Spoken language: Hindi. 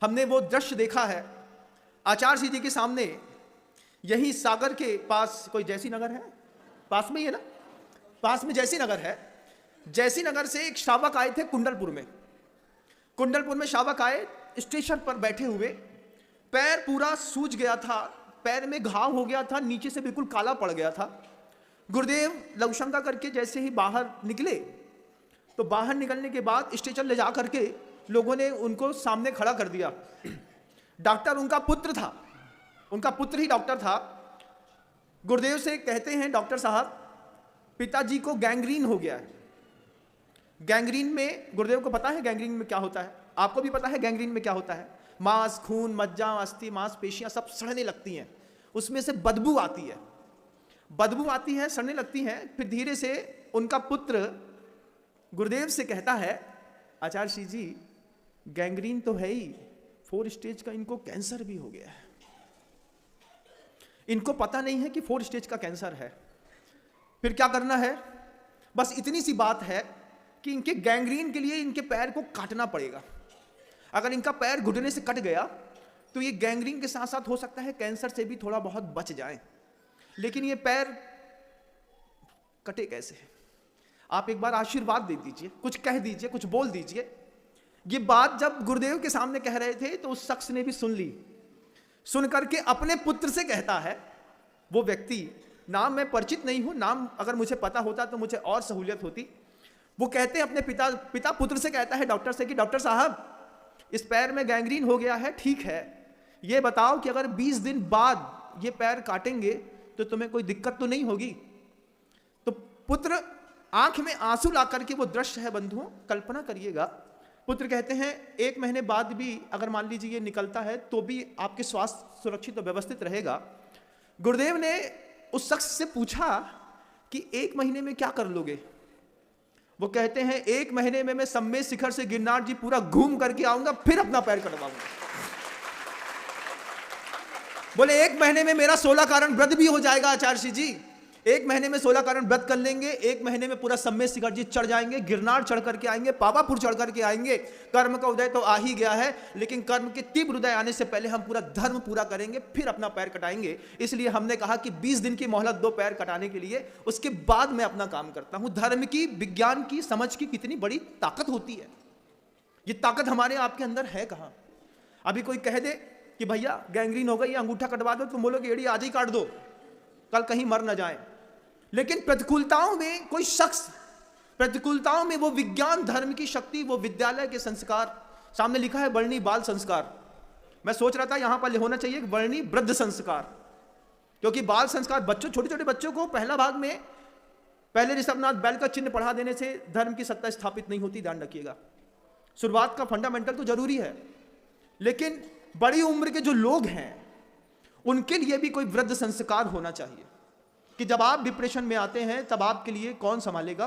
हमने वो दृश्य देखा है आचार्य जी के सामने, यही सागर के पास कोई जैसी नगर है, पास में ही है ना, पास में जैसी नगर है। जैसी नगर से एक श्रावक आए थे कुंडलपुर में। कुंडलपुर में श्रावक आए, स्टेशन पर बैठे हुए, पैर पूरा सूज गया था, पैर में घाव हो गया था, नीचे से बिल्कुल काला पड़ गया था। गुरुदेव लघुशंका करके जैसे ही बाहर निकले, तो बाहर निकलने के बाद स्टेशन ले जा करके लोगों ने उनको सामने खड़ा कर दिया। डॉक्टर उनका पुत्र था, उनका पुत्र ही डॉक्टर था। गुरुदेव से कहते हैं, डॉक्टर साहब पिताजी को गैंग्रीन हो गया है। गैंग्रीन में, गुरुदेव को पता है गैंग्रीन में क्या होता है, आपको भी पता है गैंग्रीन में क्या होता है। मांस, खून, मज्जा, अस्थि, मांसपेशियां सब सड़ने लगती हैं, उसमें से बदबू आती है, बदबू आती है, सड़ने लगती हैं। फिर धीरे से उनका पुत्र गुरुदेव से कहता है, आचार्य श्री जी गैंग्रीन तो है ही, 4 स्टेज का इनको कैंसर भी हो गया है। इनको पता नहीं है कि 4 स्टेज का कैंसर है। फिर क्या करना है? बस इतनी सी बात है कि इनके गैंग्रीन के लिए इनके पैर को काटना पड़ेगा। अगर इनका पैर घुटने से कट गया तो ये गैंग्रीन के साथ साथ हो सकता है कैंसर से भी थोड़ा बहुत बच जाए, लेकिन ये पैर कटे कैसे? आप एक बार आशीर्वाद दे दीजिए, कुछ कह दीजिए, कुछ बोल दीजिए। ये बात जब गुरुदेव के सामने कह रहे थे तो उस शख्स ने भी सुन ली। सुन करके अपने पुत्र से कहता है, वो व्यक्ति, नाम मैं परिचित नहीं हूं, नाम अगर मुझे पता होता तो मुझे और सहूलियत होती। वो कहते हैं अपने पिता पुत्र से कहता है डॉक्टर से कि डॉक्टर साहब इस पैर में गैंग्रीन हो गया है, ठीक है, ये बताओ कि अगर 20 दिन बाद ये पैर काटेंगे तो तुम्हें कोई दिक्कत तो नहीं होगी? तो पुत्र आंख में आंसू ला करके, वो दृश्य है बंधुओं, कल्पना करिएगा। पुत्र कहते हैं 1 महीने बाद भी अगर मान लीजिए ये निकलता है तो भी आपके स्वास्थ्य सुरक्षित और व्यवस्थित रहेगा। गुरुदेव ने उस शख्स से पूछा कि 1 महीने में क्या कर लोगे? वो कहते हैं 1 महीने में मैं सम्मेद शिखर से गिरनार जी पूरा घूम करके आऊंगा, फिर अपना पैर कटवाऊंगा। बोले 1 महीने में मेरा 16 कारण व्रत भी हो जाएगा आचार्य जी। 1 महीने में 16 कारण व्रत कर लेंगे, 1 महीने में पूरा सम्मेद शिखर जी चढ़ जाएंगे, गिरनार चढ़ करके आएंगे, पावापुर चढ़ करके आएंगे। कर्म का उदय तो आ ही गया है, लेकिन कर्म के तीव्र उदय आने से पहले हम पूरा धर्म पूरा करेंगे, फिर अपना पैर कटाएंगे। इसलिए हमने कहा कि 20 दिन की मोहलत दो पैर कटाने के लिए, उसके बाद मैं अपना काम करता हूं। धर्म की, विज्ञान की समझ की कितनी बड़ी ताकत होती है। ये ताकत हमारे आपके अंदर है कहां? अभी कोई कह दे कि भैया गैंग्रीन हो गई, अंगूठा कटवा दो, तुम बोलोगे एड़ी आज ही काट दो, कल कहीं मर न जाए। लेकिन प्रतिकूलताओं में कोई शख्स, प्रतिकूलताओं में वो विज्ञान, धर्म की शक्ति, वो विद्यालय के संस्कार, सामने लिखा है वर्णी बाल संस्कार। मैं सोच रहा था यहां पर होना चाहिए वर्णी वृद्ध संस्कार, क्योंकि बाल संस्कार बच्चों, छोटे छोटे बच्चों को पहला भाग में पहले ऋषभनाथ बैल का चिन्ह पढ़ा देने से धर्म की सत्ता स्थापित नहीं होती, ध्यान रखिएगा। शुरुआत का फंडामेंटल तो जरूरी है, लेकिन बड़ी उम्र के जो लोग हैं उनके लिए भी कोई वृद्ध संस्कार होना चाहिए कि जब आप डिप्रेशन में आते हैं तब आपके लिए कौन संभालेगा।